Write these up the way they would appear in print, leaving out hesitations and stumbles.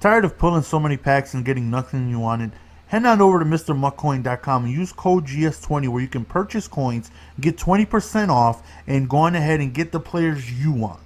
Tired of pulling so many packs and getting nothing you wanted? Head on over to MrMuckCoin.com and use code GS20 where you can purchase coins, get 20% off, and go on ahead and get the players you want.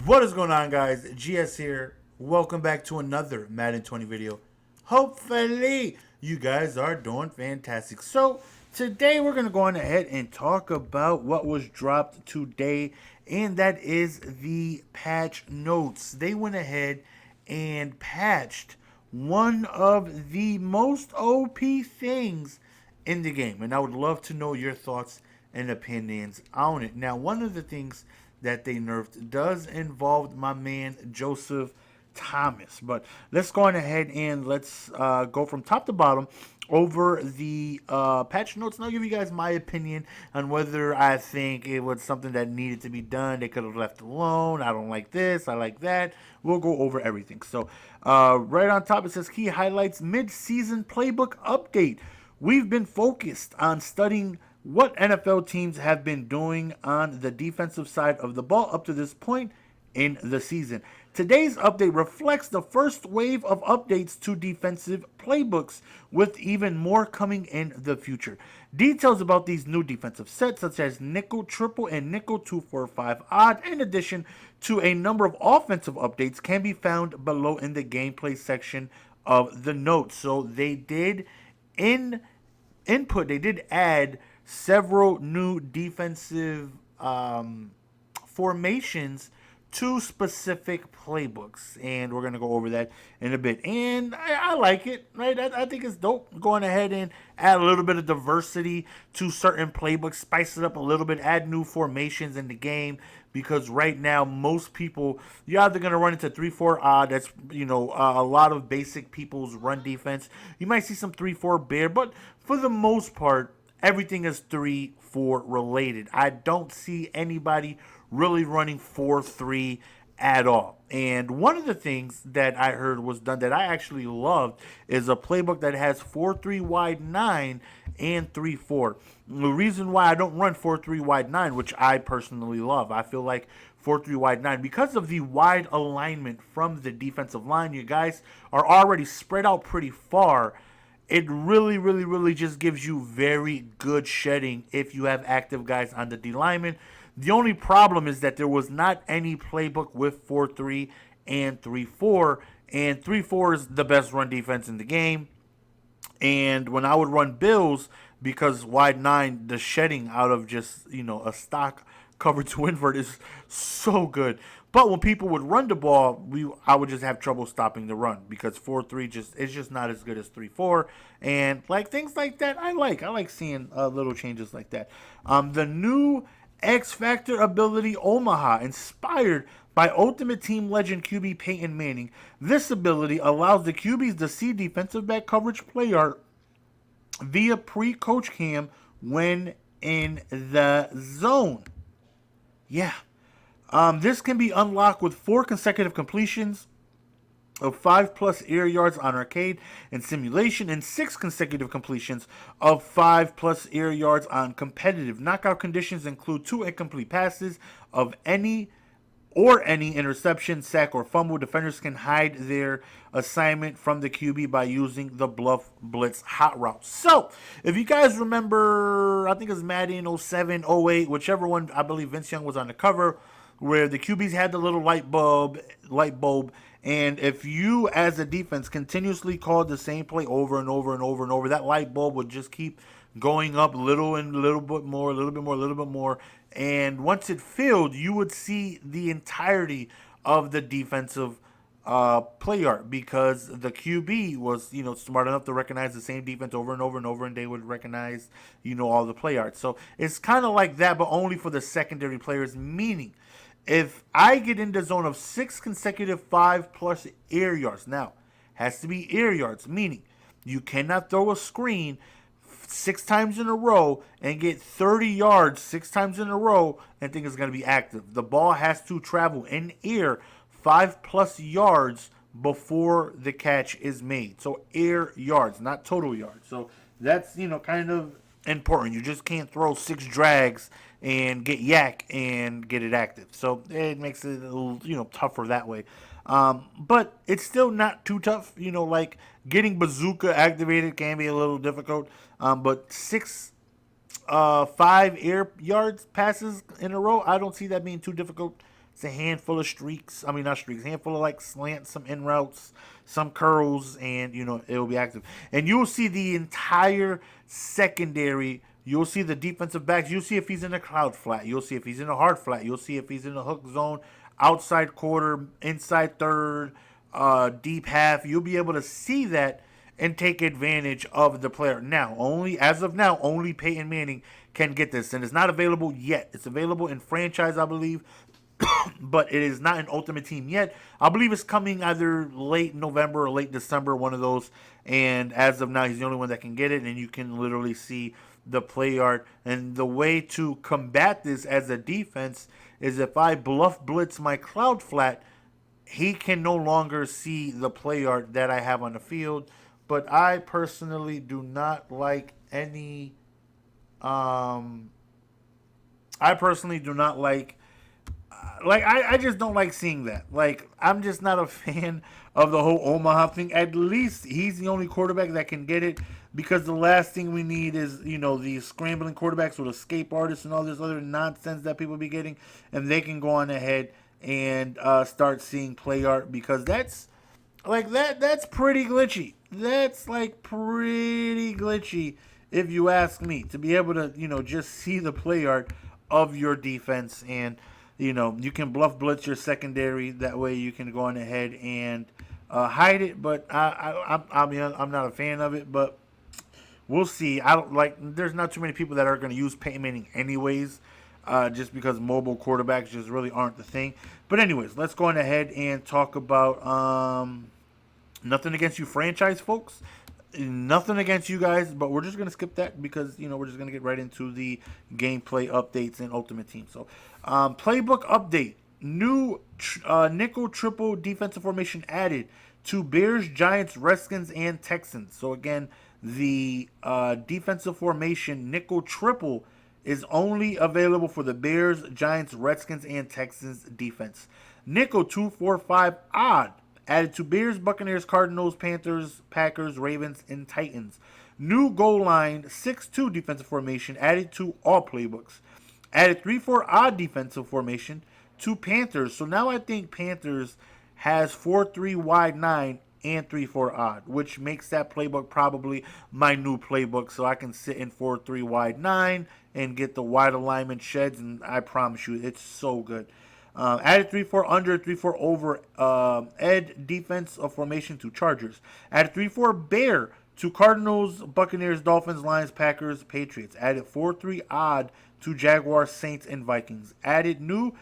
What is going on, guys? GS here. Welcome back to another Madden 20 video. Hopefully, you guys are doing fantastic. So, today we're going to go on ahead and talk about what was dropped today, and that is the patch notes. They went ahead and patched one of the most OP things in the game. And I would love to know your thoughts and opinions on it. Now, one of the things that they nerfed does involve my man Joseph Thomas. But let's go on ahead and let's go from top to bottom over the patch notes, and I'll give you guys my opinion on whether I think it was something that needed to be done. They could have left alone. I don't like this. I like that. We'll go over everything. So right on top it says key highlights mid-season playbook update. We've been focused on studying what NFL teams have been doing on the defensive side of the ball up to this point in the season. Today's update reflects the first wave of updates to defensive playbooks, with even more coming in the future. Details about these new defensive sets, such as nickel, triple, and nickel 245 odd, in addition to a number of offensive updates, can be found below in the gameplay section of the notes. So they did they did add several new defensive formations to specific playbooks, and we're going to go over that in a bit. And I like it, right? I think it's dope going ahead and add a little bit of diversity to certain playbooks, spice it up a little bit, add new formations in the game, because right now most people, you're either going to run into 3-4 odd. That's a lot of basic people's run defense. You might see some 3-4 bear, but for the most part everything is 3-4 related. I don't see anybody really running 4-3 at all. And one of the things that I heard was done that I actually loved is a playbook that has 4-3 wide 9 and 3-4. The reason why I don't run 4-3 wide 9, which I personally love, I feel like 4-3 wide 9, because of the wide alignment from the defensive line, you guys are already spread out pretty far. It really just gives you very good shedding if you have active guys on the D lineman. The only problem is that there was not any playbook with 4-3 and 3-4, and 3-4 is the best run defense in the game. And when I would run Bills, because wide 9, the shedding out of just, a stock cover to invert is so good. But when people would run the ball, I would just have trouble stopping the run, because 4-3 is just not as good as 3-4, and like things like that. I like seeing little changes like that. The new X Factor ability Omaha, inspired by Ultimate Team legend QB Peyton Manning. This ability allows the QBs to see defensive back coverage play art via pre-coach cam when in the zone. Yeah. This can be unlocked with 4 consecutive completions of 5+ air yards on arcade and simulation, and 6 consecutive completions of 5+ air yards on competitive. Knockout conditions include 2 incomplete passes of any interception, sack, or fumble. Defenders can hide their assignment from the QB by using the Bluff Blitz hot route. So, if you guys remember, I think it was Madden 07, 08, whichever one, I believe Vince Young was on the cover, where the QBs had the little light bulb, and if you, as a defense, continuously called the same play over and over, that light bulb would just keep going up little bit more, and once it filled, you would see the entirety of the defensive play art, because the QB was, smart enough to recognize the same defense over and over, and they would recognize, all the play art. So it's kind of like that, but only for the secondary players, meaning if I get in the zone of 6 consecutive 5+ air yards, now, has to be air yards, meaning you cannot throw a screen 6 times in a row and get 30 yards 6 times in a row and think it's going to be active. The ball has to travel in air 5+ yards before the catch is made. So air yards, not total yards. So that's, kind of important. You just can't throw 6 drags and get yak and get it active. So it makes it a little, tougher that way. But it's still not too tough. Like getting Bazooka activated can be a little difficult. But 5 air yards passes in a row, I don't see that being too difficult. It's a handful of streaks. I mean, not streaks, handful of like slants, some in routes, some curls, and it'll be active. And you'll see the entire secondary. You'll see the defensive backs. You'll see if he's in a cloud flat. You'll see if he's in a hard flat. You'll see if he's in a hook zone, outside quarter, inside third, deep half. You'll be able to see that and take advantage of the player. Now, as of now, only Peyton Manning can get this, and it's not available yet. It's available in franchise, I believe, but it is not in Ultimate Team yet. I believe it's coming either late November or late December, one of those. And as of now, he's the only one that can get it, and you can literally see the play art. And the way to combat this as a defense is if I bluff blitz my cloud flat, he can no longer see the play art that I have on the field. But I personally do not like any. I personally do not like. I just don't like seeing that. Like, I'm just not a fan of the whole Omaha thing. At least he's the only quarterback that can get it, because the last thing we need is, these scrambling quarterbacks with escape artists and all this other nonsense that people be getting. And they can go on ahead and start seeing play art, because that's pretty glitchy. That's like pretty glitchy, if you ask me, to be able to, just see the play art of your defense. And, you can bluff blitz your secondary. That way you can go on ahead and hide it. But I'm not a fan of it, but we'll see. I don't like. There's not too many people that are going to use Peyton Manning anyways, just because mobile quarterbacks just really aren't the thing. But anyways, let's go on ahead and talk about nothing against you franchise folks. Nothing against you guys, but we're just going to skip that because, we're just going to get right into the gameplay updates in Ultimate Team. So, playbook update. New nickel triple defensive formation added to Bears, Giants, Redskins, and Texans. So, again, the defensive formation nickel triple is only available for the Bears, Giants, Redskins, and Texans defense. Nickel 2-4-5 odd added to Bears, Buccaneers, Cardinals, Panthers, Packers, Ravens, and Titans. New goal line 6-2 defensive formation added to all playbooks. Added 3-4 odd defensive formation to Panthers. So now I think Panthers has 4-3 wide 9 and 3-4 odd, which makes that playbook probably my new playbook. So I can sit in 4-3 wide 9 and get the wide alignment sheds, and I promise you, it's so good. Added 3-4 under, 3-4 over Ed defense of formation to Chargers. Added 3-4 bear to Cardinals, Buccaneers, Dolphins, Lions, Packers, Patriots. Added 4-3 odd to Jaguars, Saints, and Vikings. Added new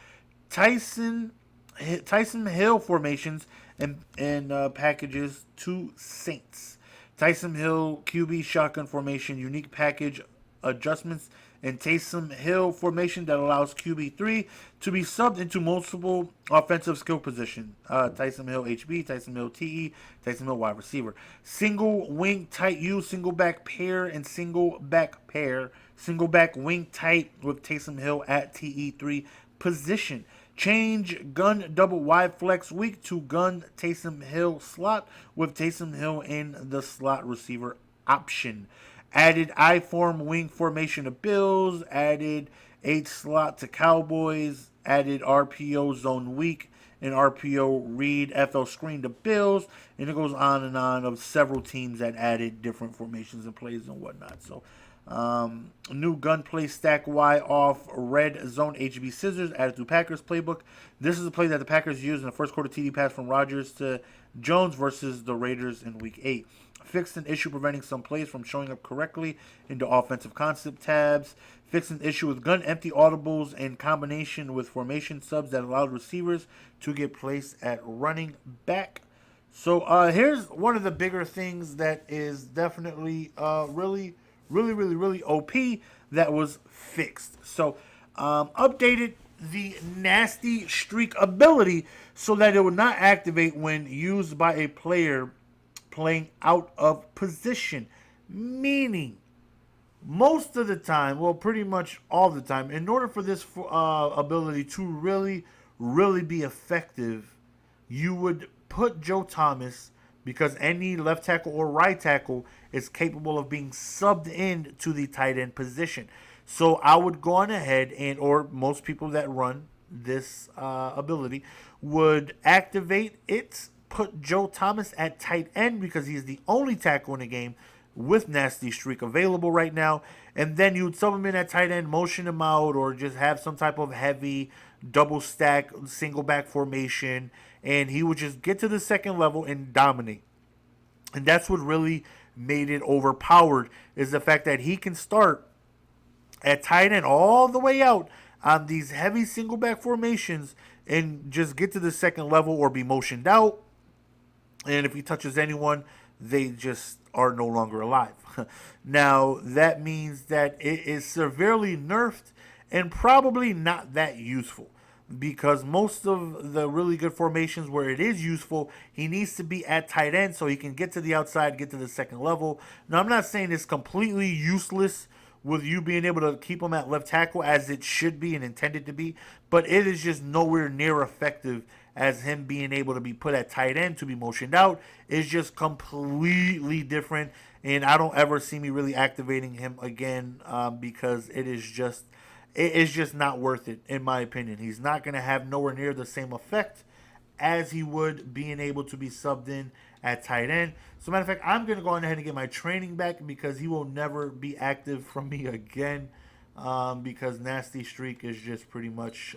Tyson Hill formations and packages to Saints. Tyson Hill QB shotgun formation, unique package adjustments, and Taysom Hill formation that allows QB3 to be subbed into multiple offensive skill positions. Taysom Hill HB, Taysom Hill TE, Taysom Hill wide receiver. Single wing tight U, single back pair, and single back pair. Single back wing tight with Taysom Hill at TE3 position. Change gun double wide flex weak to gun Taysom Hill slot with Taysom Hill in the slot receiver option. Added I-form wing formation to Bills. Added H slot to Cowboys. Added RPO zone weak and RPO read FL screen to Bills. And it goes on and on of several teams that added different formations and plays and whatnot. So, new gunplay stack Y off red zone HB scissors added to Packers playbook. This is a play that the Packers used in the first quarter TD pass from Rodgers to Jones versus the Raiders in week 8. Fixed an issue preventing some plays from showing up correctly into offensive concept tabs. Fixed an issue with gun empty audibles in combination with formation subs that allowed receivers to get placed at running back. So here's one of the bigger things that is definitely really OP that was fixed. So updated the nasty streak ability so that it would not activate when used by a player playing out of position. Meaning, most of the time, well, pretty much all the time, in order for this ability to really be effective, you would put Joe Thomas, because any left tackle or right tackle is capable of being subbed in to the tight end position. So I would go on ahead, and or most people that run this ability would activate it, put Joe Thomas at tight end because he's the only tackle in the game with Nasty Streak available right now. And then you would sub him in at tight end, motion him out, or just have some type of heavy double stack, single back formation, and he would just get to the second level and dominate. And that's what really made it overpowered, is the fact that he can start at tight end all the way out on these heavy single back formations and just get to the second level or be motioned out. And if he touches anyone, they just are no longer alive. Now, that means that it is severely nerfed and probably not that useful, because most of the really good formations where it is useful, he needs to be at tight end so he can get to the outside, get to the second level. Now, I'm not saying it's completely useless with you being able to keep him at left tackle as it should be and intended to be, but it is just nowhere near effective as him being able to be put at tight end to be motioned out. Is just completely different, and I don't ever see me really activating him again, because it is just not worth it, in my opinion. He's not going to have nowhere near the same effect as he would being able to be subbed in at tight end. So, matter of fact, I'm going to go on ahead and get my training back because he will never be active from me again, because Nasty Streak is just pretty much,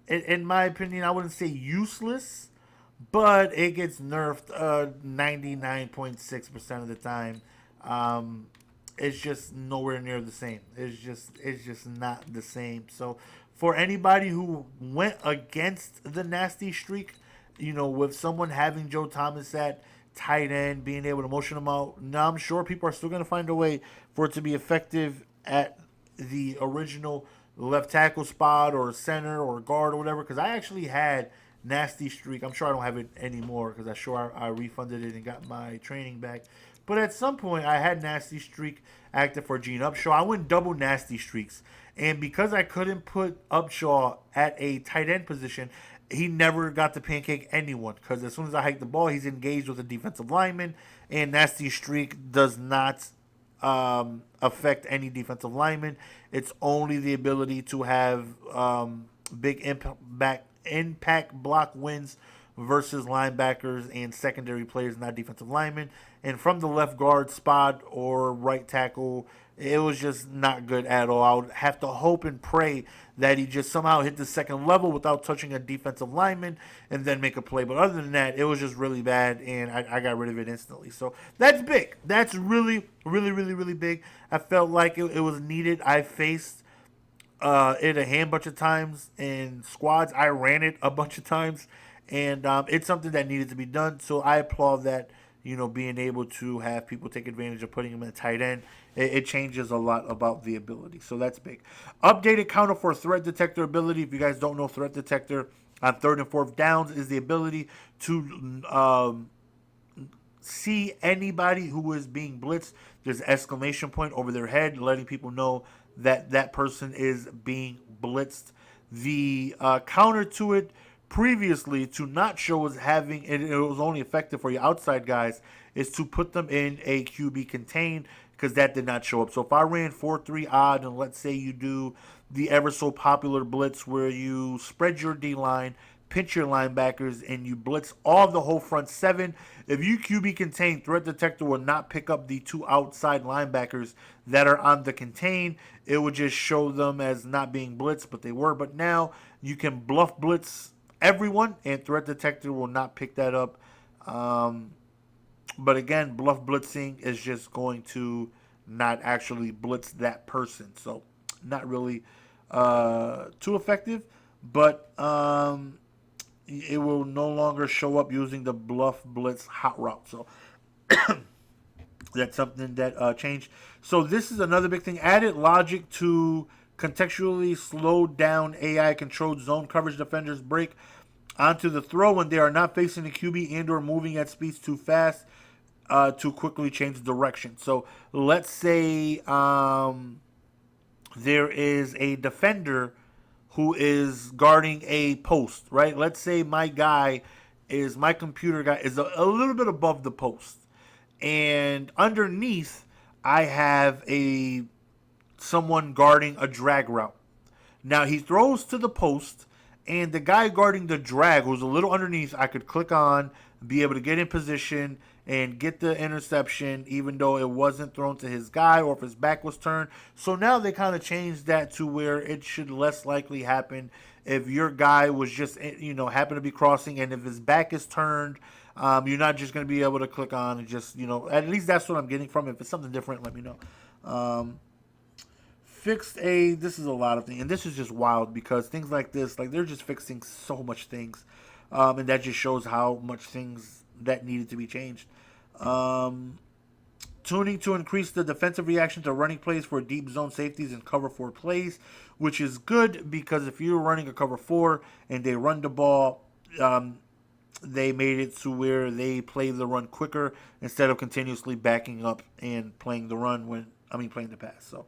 in my opinion, I wouldn't say useless, but it gets nerfed 99.6% of the time. It's just nowhere near the same. It's just not the same. So for anybody who went against the Nasty Streak, with someone having Joe Thomas at tight end, being able to motion him out, now I'm sure people are still going to find a way for it to be effective at the original left tackle spot or center or guard or whatever, because I actually had Nasty Streak. I'm sure I don't have it anymore because I refunded it and got my training back. But at some point, I had Nasty Streak active for Gene Upshaw. I went double Nasty Streaks. And because I couldn't put Upshaw at a tight end position, he never got to pancake anyone. Because as soon as I hike the ball, he's engaged with a defensive lineman. And Nasty Streak does not affect any defensive lineman. It's only the ability to have big impact block wins versus linebackers and secondary players, not defensive linemen. And from the left guard spot or right tackle, it was just not good at all. I would have to hope and pray that he just somehow hit the second level without touching a defensive lineman and then make a play. But other than that, it was just really bad, and I got rid of it instantly. So that's big. That's really, really, really, really big. I felt like it was needed. I faced it a bunch of times in squads. I ran it a bunch of times, and it's something that needed to be done. So I applaud that, being able to have people take advantage of putting him in a tight end. It changes a lot about the ability. So that's big. Updated counter for threat detector ability. If you guys don't know, threat detector on third and fourth downs is the ability to see anybody who is being blitzed. There's an exclamation point over their head, letting people know that that person is being blitzed. The counter to it previously to not show as having it was only effective for your outside guys is to put them in a QB contain, because that did not show up. So if I ran 4-3 odd, and let's say you do the ever so popular blitz where you spread your D line, pinch your linebackers, and you blitz all of the whole front seven, if you QB contain, threat detector will not pick up the two outside linebackers that are on the contain. It would just show them as not being blitzed, but they were. But now you can bluff blitz everyone, and threat detector will not pick that up. But again, bluff blitzing is just going to not actually blitz that person. So not really too effective, but it will no longer show up using the bluff blitz hot route. So that's something that changed. So this is another big thing. Added logic to contextually slow down AI controlled zone coverage defenders break onto the throw when they are not facing the QB and or moving at speeds too fast to quickly change direction. So let's say there is a defender who is guarding a post, right? Let's say my guy is my computer guy is a little bit above the post, and underneath I have a someone guarding a drag route. Now he throws to the post, and the guy guarding the drag who's a little underneath, I could click on, be able to get in position and get the interception, even though it wasn't thrown to his guy or if his back was turned. So now they kind of changed that to where it should less likely happen if your guy was just, happen to be crossing, and if his back is turned, you're not just going to be able to click on and just, at least that's what I'm getting from it. If it's something different, let me know. This is a lot of things, and this is just wild because things like this, like they're just fixing so much things, and that just shows how much things that needed to be changed. Tuning to increase the defensive reaction to running plays for deep zone safeties and cover 4 plays, which is good because if you're running a cover 4 and they run the ball, they made it to where they play the run quicker instead of continuously backing up and playing the playing the pass. So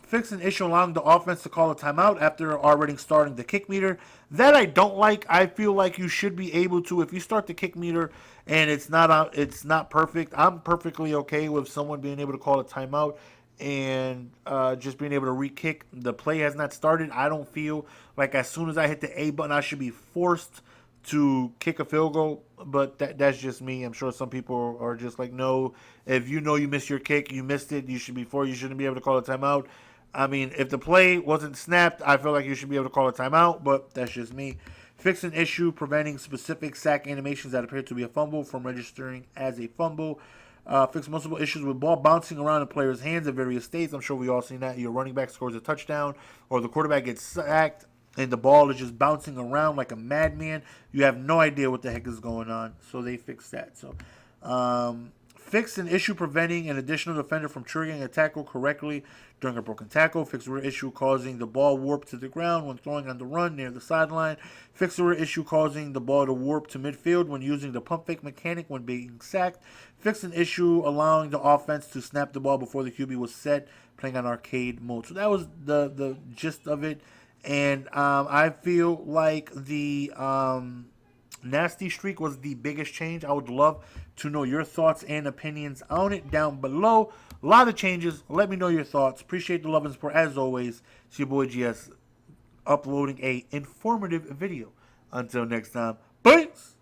fix an issue allowing the offense to call a timeout after already starting the kick meter. That I don't like. I feel like you should be able to, if you start the kick meter and it's not perfect. I'm perfectly okay with someone being able to call a timeout and just being able to re-kick. The play has not started. I don't feel like as soon as I hit the A button, I should be forced to kick a field goal, but that's just me. I'm sure some people are just like, no, if you know you missed your kick, you missed it, you shouldn't be able to call a timeout. I mean, if the play wasn't snapped, I feel like you should be able to call a timeout, but that's just me. Fix an issue preventing specific sack animations that appear to be a fumble from registering as a fumble. Fix multiple issues with ball bouncing around in players' hands in various states. I'm sure we all seen that. Your running back scores a touchdown or the quarterback gets sacked and the ball is just bouncing around like a madman. You have no idea what the heck is going on. So they fixed that. So fix an issue preventing an additional defender from triggering a tackle correctly during a broken tackle. Fix a rear issue causing the ball warp to the ground when throwing on the run near the sideline. Fix a rear issue causing the ball to warp to midfield when using the pump fake mechanic when being sacked. Fix an issue allowing the offense to snap the ball before the QB was set, playing on arcade mode. So that was the gist of it. And I feel like the nasty streak was the biggest change. I would love to know your thoughts and opinions on it down below. A lot of changes. Let me know your thoughts. Appreciate the love and support. As always, it's your boy GS uploading a informative video. Until next time, peace.